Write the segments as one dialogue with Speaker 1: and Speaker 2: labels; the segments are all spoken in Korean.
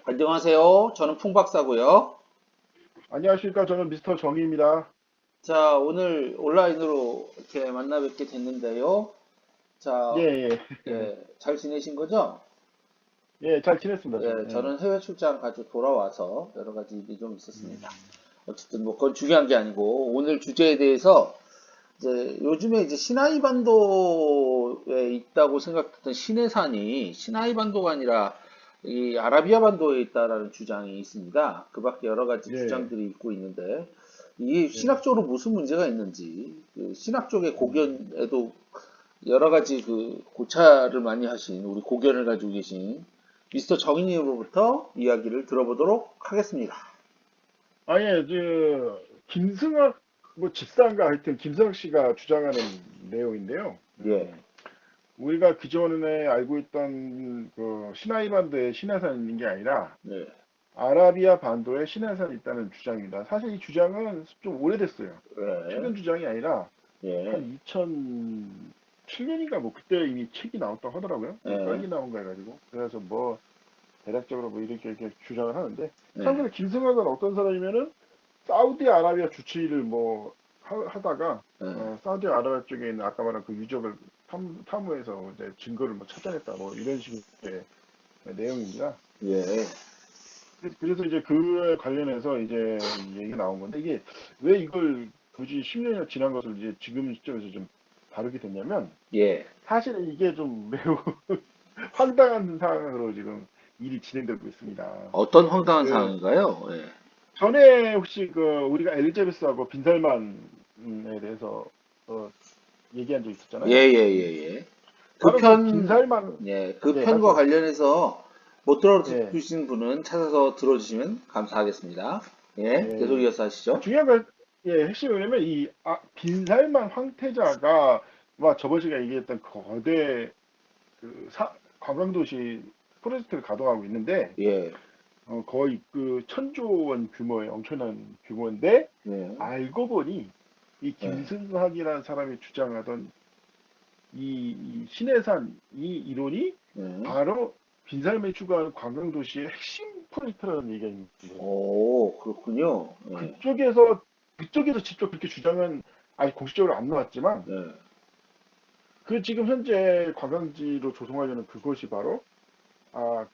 Speaker 1: 안녕하세요. 저는 풍박사고요.
Speaker 2: 안녕하십니까. 저는 미스터 정의입니다.
Speaker 1: 자, 오늘 온라인으로 이렇게 만나 뵙게 됐는데요.
Speaker 2: 예,
Speaker 1: 자,
Speaker 2: 예.
Speaker 1: 예, 잘 지내신 거죠?
Speaker 2: 예, 잘 지냈습니다, 저.
Speaker 1: 예,
Speaker 2: 예.
Speaker 1: 저는 해외 출장 가지고 돌아와서 여러 가지 일이 좀 있었습니다.
Speaker 2: 음,
Speaker 1: 어쨌든 뭐 그건 중요한 게 아니고 오늘 주제에 대해서 이제 요즘에 이제 시나이 반도에 있다고 생각했던 시내산이 시나이 반도가 아니라 이 아라비아 반도에 있다라는 주장이 있습니다. 그 밖에 여러 가지
Speaker 2: 예,
Speaker 1: 주장들이 있고 있는데 이게
Speaker 2: 예.
Speaker 1: 신학적으로 무슨 문제가 있는지 그 신학 쪽의
Speaker 2: 음,
Speaker 1: 고견에도 여러 가지 그 고찰을 많이 하신 우리 고견을 가지고 계신 미스터 정인님으로부터 이야기를 들어보도록 하겠습니다.
Speaker 2: 아예, 김승학, 뭐, 집사인가 하여튼, 김승학 씨가 주장하는 내용인데요.
Speaker 1: 예,
Speaker 2: 우리가 기존에 알고 있던 그 시나이 반도에 신해산이 있는 게 아니라,
Speaker 1: 네,
Speaker 2: 아라비아 반도에 신해산이 있다는 주장입니다. 사실 이 주장은 좀 오래됐어요.
Speaker 1: 예,
Speaker 2: 최근 주장이 아니라, 한
Speaker 1: 예,
Speaker 2: 2007년인가 뭐, 그때 이미 책이 나왔다고 하더라고요. 뭐
Speaker 1: 예,
Speaker 2: 떨기 나온 거 해가지고. 그래서 뭐, 대략적으로 뭐 이렇게 주장을 하는데
Speaker 1: 예,
Speaker 2: 참고로 김승학은 어떤 사람이면은 사우디아라비아 주치의를 뭐 하다가
Speaker 1: 예.
Speaker 2: 사우디아라비아 쪽에 있는 아까 말한 그 유적을 탐구해서 이제 증거를 뭐 찾아냈다 뭐 이런 식의 내용입니다.
Speaker 1: 예.
Speaker 2: 그래서 이제 그에 관련해서 이제 이 얘기가 나온 건데 이게 왜 이걸 굳이 10년이나 지난 것을 이제 지금 시점에서 좀 다루게 됐냐면
Speaker 1: 예.
Speaker 2: 사실은 이게 좀 매우 황당한 상황으로 지금 일이 진행되고 있습니다.
Speaker 1: 어떤 황당한
Speaker 2: 그
Speaker 1: 상황인가요? 예.
Speaker 2: 전에 혹시 그 우리가 엘리자베스하고 빈살만에 대해서 어, 얘기한 적
Speaker 1: 예,
Speaker 2: 있었잖아요.
Speaker 1: 예, 예, 예. 그
Speaker 2: 바로 그
Speaker 1: 편,
Speaker 2: 빈살만.
Speaker 1: 예, 그
Speaker 2: 네,
Speaker 1: 편과
Speaker 2: 말씀하세요.
Speaker 1: 관련해서 못
Speaker 2: 예,
Speaker 1: 들어주신 분은 찾아서 들어주시면 감사하겠습니다. 예, 계속
Speaker 2: 예.
Speaker 1: 이어서 하시죠.
Speaker 2: 중요한 건 핵심이 뭐냐면 빈살만 황태자가 막 저번 시간에 얘기했던 거대 관광도시 프로젝트를 가동하고 있는데
Speaker 1: 예,
Speaker 2: 거의 그 천조 원 규모의 엄청난 규모인데
Speaker 1: 예,
Speaker 2: 알고 보니 이
Speaker 1: 예,
Speaker 2: 김승학이라는 사람이 주장하던 이 신해산 이 이론이
Speaker 1: 예.
Speaker 2: 바로 빈살매 추구하는 관광도시의 핵심 포인트라는 얘기가 있는 거예요.
Speaker 1: 오, 그렇군요. 예,
Speaker 2: 그쪽에서 직접 그렇게 주장은 아직 공식적으로 안 나왔지만
Speaker 1: 예.
Speaker 2: 그 지금 현재 관광지로 조성하려는 그것이 바로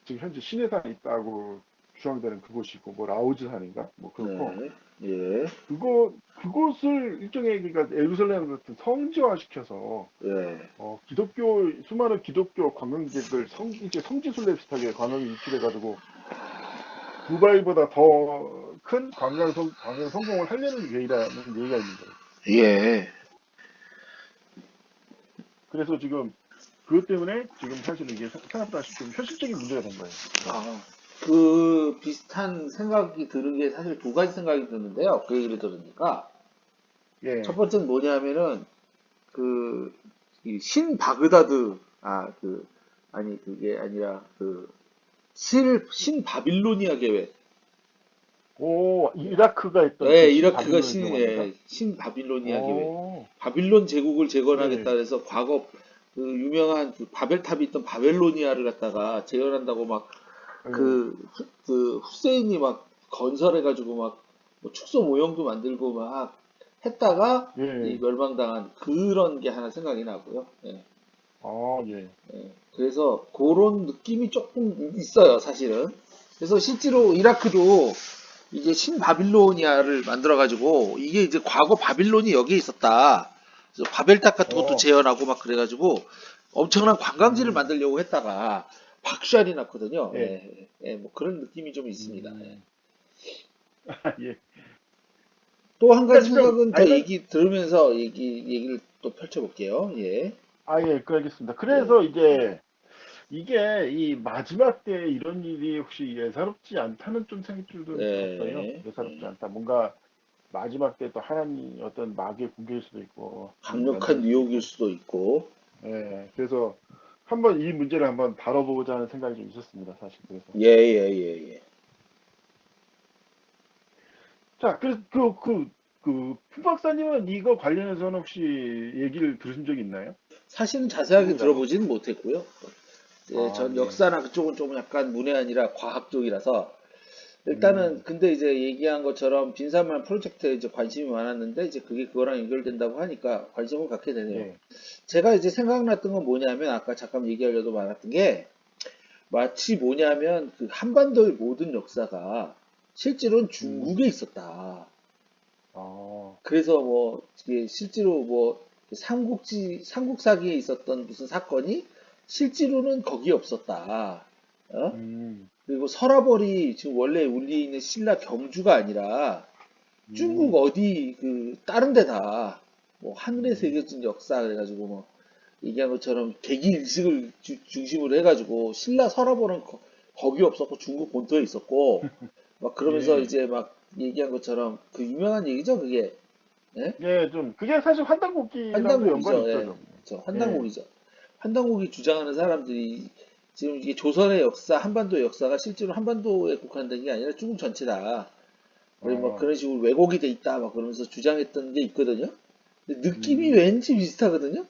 Speaker 2: 지금 현재 신해산에 있다고 주장되는 그곳이고 뭐 라오즈산인가 뭐 그렇고
Speaker 1: 네, 예,
Speaker 2: 그곳을 일종의 그러니까 예루살렘 같은 성지화시켜서
Speaker 1: 예.
Speaker 2: 수많은 기독교 관광객을 이제 성지순례 비슷하게 관광에 유치해가지고 두바이보다 더 큰 관광 성공을 하려는 계획이라는 얘기가 있는 거예요.
Speaker 1: 예.
Speaker 2: 그래서 지금 그것 때문에 지금 사실은 이게 생각보다 좀 현실적인 문제가 된 거예요.
Speaker 1: 아, 그 비슷한 생각이 드는 게 사실 두 가지 생각이 드는데요. 그 얘기를 들으니까. 첫
Speaker 2: 예.
Speaker 1: 번째는 뭐냐면은 그, 이 신바그다드, 아니, 그게 아니라, 신바빌로니아 계획.
Speaker 2: 오, 이라크가 했던 그
Speaker 1: 예, 이라크가
Speaker 2: 신바빌론을 기억합니까?
Speaker 1: 신바빌로니아 계획.
Speaker 2: 오,
Speaker 1: 바빌론 제국을 재건하겠다
Speaker 2: 예.
Speaker 1: 그래서 과거 그 유명한 그 바벨탑이 있던 바벨로니아를 갖다가 재건한다고 막
Speaker 2: 예.
Speaker 1: 그 후세인이 막 건설해가지고 막뭐 축소 모형도 만들고 막 했다가 이
Speaker 2: 예.
Speaker 1: 멸망당한 그런 게 하나 생각이 나고요. 예.
Speaker 2: 예.
Speaker 1: 그래서 그런 느낌이 조금 있어요, 사실은. 그래서 실제로 이라크도 이제 신바빌로니아를 만들어가지고 이게 이제 과거 바빌론이 여기에 있었다. 그래서 바벨탑 같은 것도
Speaker 2: 어,
Speaker 1: 재현하고 막 그래가지고 엄청난 관광지를
Speaker 2: 음,
Speaker 1: 만들려고 했다가 박살이 났거든요.
Speaker 2: 예.
Speaker 1: 예, 예, 뭐 그런 느낌이 좀 있습니다. 예.
Speaker 2: 음, 예.
Speaker 1: 또 한
Speaker 2: 그러니까
Speaker 1: 가지
Speaker 2: 지금,
Speaker 1: 생각은 더 얘기 들으면서 얘기를 또 펼쳐볼게요. 예,
Speaker 2: 예, 알겠습니다.
Speaker 1: 예,
Speaker 2: 그래서 이게 이 마지막 때 이런 일이 혹시 예사롭지 않다는 좀 생각도 좀 들었어요.
Speaker 1: 예,
Speaker 2: 예사롭지
Speaker 1: 예.
Speaker 2: 않다. 뭔가 마지막 때 또 하나님 어떤 마귀의 공격일 수도 있고,
Speaker 1: 강력한
Speaker 2: 연단일 수도
Speaker 1: 유혹일
Speaker 2: 있고.
Speaker 1: 수도 있고,
Speaker 2: 예, 그래서 한번 이 문제를 한번 다뤄보고자 하는 생각이 좀 있었습니다. 사실 그래서.
Speaker 1: 예, 예, 예, 예.
Speaker 2: 자, 그래서 푸 박사님은 이거 관련해서는 혹시 얘기를 들으신 적이 있나요?
Speaker 1: 사실은 자세하게
Speaker 2: 조금이라도?
Speaker 1: 들어보지는 못했고요.
Speaker 2: 아,
Speaker 1: 전
Speaker 2: 예.
Speaker 1: 역사나 그쪽은 좀 약간 문외한이라 과학 쪽이라서 일단은
Speaker 2: 음,
Speaker 1: 근데 이제 얘기한 것처럼 빈살만 프로젝트에 이제 관심이 많았는데 이제 그게 그거랑 연결된다고 하니까 관심을 갖게 되네요.
Speaker 2: 예.
Speaker 1: 제가 이제 생각났던 건 뭐냐면 아까 잠깐 얘기하려도 많았던 게 마치 뭐냐면 그 한반도의 모든 역사가 실제로는
Speaker 2: 음,
Speaker 1: 중국에 있었다.
Speaker 2: 아,
Speaker 1: 그래서 뭐 이게 실제로 뭐 삼국사기에 있었던 무슨 사건이 실제로는 거기에 없었다. 어?
Speaker 2: 음,
Speaker 1: 그리고 서라벌이 지금 원래 우리 있는 신라 경주가 아니라 중국
Speaker 2: 음,
Speaker 1: 어디 그 다른 데다 뭐 하늘에
Speaker 2: 음,
Speaker 1: 새겨진 역사 그래가지고 뭐 얘기한 것처럼 계기 일식을 중심으로 해가지고 신라 서라벌은 거기 없었고 중국 본토에 있었고 막 그러면서
Speaker 2: 예.
Speaker 1: 이제 막 얘기한 것처럼 그 유명한 얘기죠 그게. 예?
Speaker 2: 예, 좀, 그게 사실 환단곡기랑도 연관이
Speaker 1: 환단곡이죠.
Speaker 2: 있죠,
Speaker 1: 예.
Speaker 2: 좀.
Speaker 1: 그렇죠.
Speaker 2: 예.
Speaker 1: 환단곡이죠. 환단곡이 주장하는 사람들이 지금 이게 조선의 역사, 한반도의 역사가 실제로 한반도에 국한된 게 아니라 중국 전체다. 그리고 뭐
Speaker 2: 아,
Speaker 1: 그런 식으로 왜곡이 돼 있다. 막 그러면서 주장했던 게 있거든요. 근데 느낌이
Speaker 2: 음.
Speaker 1: 왠지 비슷하거든요.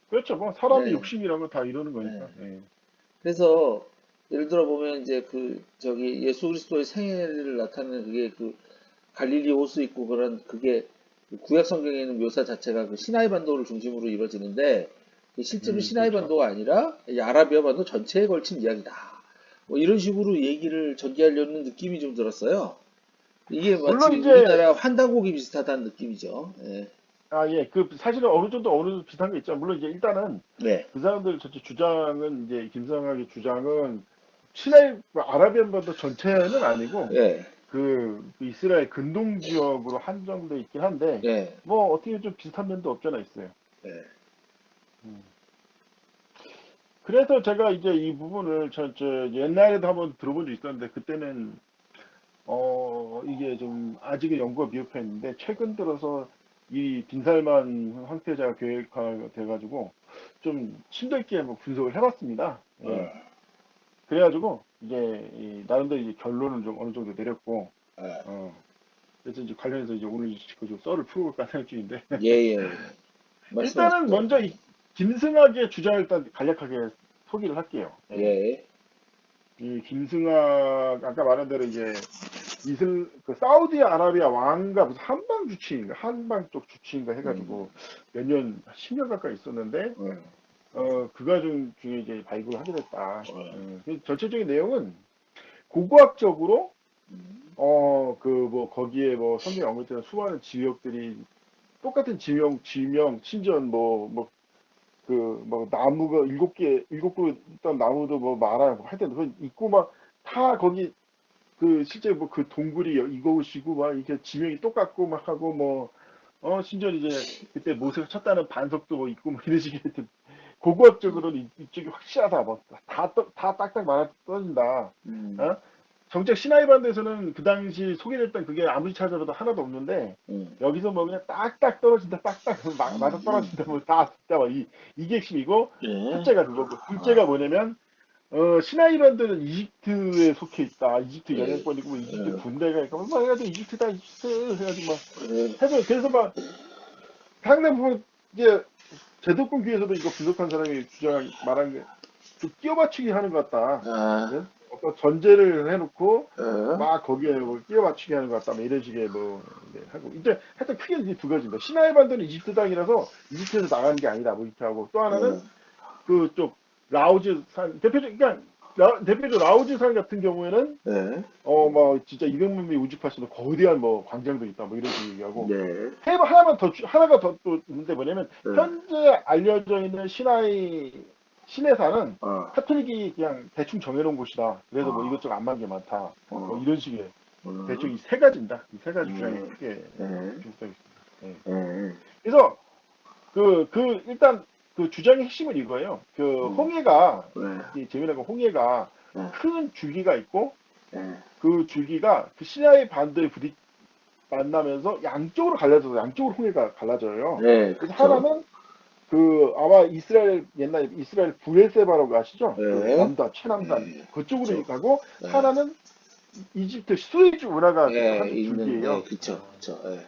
Speaker 2: 그렇죠. 뭐, 사람의
Speaker 1: 예.
Speaker 2: 욕심이란 건 다 이러는
Speaker 1: 예.
Speaker 2: 거니까. 예.
Speaker 1: 그래서 예를 들어 보면 이제 그 저기 예수 그리스도의 생애를 나타내는 그게 그 갈릴리 호수 있고 그런 그게 그 구약 성경에 있는 묘사 자체가 그 시나이 반도를 중심으로 이루어지는데 실제로 시나이
Speaker 2: 그렇죠.
Speaker 1: 반도가 아니라 이 아라비아 반도 전체에 걸친 이야기다. 뭐 이런 식으로 얘기를 전개하려는 느낌이 좀 들었어요. 이게 마치
Speaker 2: 물론 이제,
Speaker 1: 우리나라 환단곡이 비슷하다는 느낌이죠. 예.
Speaker 2: 아, 예, 사실은 어느 정도 비슷한 게 있죠. 물론 이제 일단은,
Speaker 1: 네.
Speaker 2: 그 사람들 전체 주장은, 이제, 김성학의 주장은, 시나이, 아라비안 반도 전체는 아니고,
Speaker 1: 예.
Speaker 2: 그 이스라엘 근동 지역으로 한정돼 있긴 한데,
Speaker 1: 예.
Speaker 2: 뭐, 어떻게 좀 비슷한 면도 없잖아 있어요.
Speaker 1: 예.
Speaker 2: 음. 그래서 제가 이제 이 부분을 저 옛날에도 한번 들어본 적 있었는데, 그때는 이게 좀 아직은 연구가 미흡했는데 최근 들어서 이 빈살만 황태자가 계획화 돼가지고 좀 심도 있게 한번 분석을 해봤습니다. 예.
Speaker 1: 어.
Speaker 2: 그래가지고 이제 나름대로 이제 결론을 좀 어느 정도 내렸고,
Speaker 1: 어.
Speaker 2: 어, 그래서 이제 관련해서 이제 오늘 그 썰을 풀어볼까 생각 중인데
Speaker 1: 예, 예, 예.
Speaker 2: 일단은
Speaker 1: 말씀하시죠.
Speaker 2: 먼저 이 김승학의 주장을 일단 간략하게 소개를 할게요. 예.
Speaker 1: 예.
Speaker 2: 이 김승학 아까 말한 대로 이제 그 사우디아라비아 왕가 무슨 한방 주치인가 한방 쪽 주치인가
Speaker 1: 음.
Speaker 2: 해가지고 몇 년, 10년 가까이 있었는데
Speaker 1: 어.
Speaker 2: 그 과정 중에 이제 발굴을 하게 됐다.
Speaker 1: 어.
Speaker 2: 그 전체적인 내용은 고고학적으로
Speaker 1: 음.
Speaker 2: 그 뭐 거기에 뭐 성경에 언급되는 수많은 지역들이 똑같은 지명 심지어 그 뭐 나무가 일곱 그루 있던 나무도 뭐 말하고 하여튼 그 있고 막 다 거기 그 실제 뭐 그 동굴이 이것이고 막 이렇게 지명이 똑같고 막 하고 뭐 심지어 이제 그때 모세가 쳤다는 반석도 뭐 있고 뭐 이런 식의 하여튼 고고학적으로는 이쪽이 확실하다 뭐 다 딱딱 말아 떨어진다.
Speaker 1: 음.
Speaker 2: 어? 정작 시나이 반도에서는 그 당시 소개됐던 그게 아무리 찾아봐도 하나도 없는데
Speaker 1: 음.
Speaker 2: 여기서 뭐 그냥 딱딱 떨어진다 딱딱 맞아 떨어진다 뭐 다 진짜 뭐 이게 핵심이고
Speaker 1: 예.
Speaker 2: 첫째가 그거고 둘째가
Speaker 1: 아.
Speaker 2: 뭐냐면 시나이반도는 이집트에 속해 있다. 이집트
Speaker 1: 예.
Speaker 2: 영향권이고 뭐 이집트
Speaker 1: 예.
Speaker 2: 군대가 있고 뭐 해가지고 이집트다 이집트 해가지고 막
Speaker 1: 예.
Speaker 2: 해서 그래서 막 상당 부분 이제 제도권 귀에서도 이거 분석한 사람이 주장 말한 게 좀 끼워 맞추기 하는 것 같다.
Speaker 1: 아.
Speaker 2: 예? 어떤 전제를 해놓고
Speaker 1: 어.
Speaker 2: 막 거기에 뭐 끼워 맞추기 하는 것 같다. 뭐 이런 식의 뭐 이제 하고 이제 하여튼 크게 이제 두 가지입니다. 시나이 반도는 이집트 땅이라서 이집트에서 나가는 게 아니다. 뭐 이렇게 하고 또 하나는
Speaker 1: 어.
Speaker 2: 그쪽 라오즈 산 그러니까 대표적 라오즈 산 같은 경우에는
Speaker 1: 예.
Speaker 2: 뭐 진짜 200만 명이 우집할 수 있는 거대한 뭐 광장도 있다 뭐 이런 식으로 얘기하고
Speaker 1: 네.
Speaker 2: 하나가 더 또 있는데 뭐냐면
Speaker 1: 예.
Speaker 2: 현재 알려져 있는 시내사는
Speaker 1: 어.
Speaker 2: 카톨릭이 그냥 대충 정해놓은 곳이다. 그래서 뭐
Speaker 1: 어.
Speaker 2: 이것저것 안 맞는 게 많다. 뭐
Speaker 1: 어.
Speaker 2: 이런 식의 대충
Speaker 1: 어.
Speaker 2: 이 세 가지입니다. 이 세 가지 주장이
Speaker 1: 음.
Speaker 2: 크게
Speaker 1: 예.
Speaker 2: 비슷하게 있습니다. 예.
Speaker 1: 예.
Speaker 2: 그래서 일단 그 주장의 핵심은 이거예요. 그
Speaker 1: 음.
Speaker 2: 홍해가
Speaker 1: 예.
Speaker 2: 이 재미난 건 홍해가
Speaker 1: 예.
Speaker 2: 큰 줄기가 있고
Speaker 1: 예.
Speaker 2: 그 줄기가 그 시나이 반도에 만나면서 양쪽으로 갈라져서 양쪽으로 홍해가 갈라져요.
Speaker 1: 네,
Speaker 2: 그래서
Speaker 1: 그쵸.
Speaker 2: 하나는 그 아마 옛날 이스라엘 브레세바라고 아시죠? 그
Speaker 1: 예.
Speaker 2: 남단 최남단
Speaker 1: 예.
Speaker 2: 그쪽으로
Speaker 1: 그쵸.
Speaker 2: 가고
Speaker 1: 예.
Speaker 2: 하나는 이집트 수에즈 운하가 그쪽
Speaker 1: 예,
Speaker 2: 한쪽
Speaker 1: 있는, 예,
Speaker 2: 줄기예요.
Speaker 1: 그쵸. 그쵸. 예.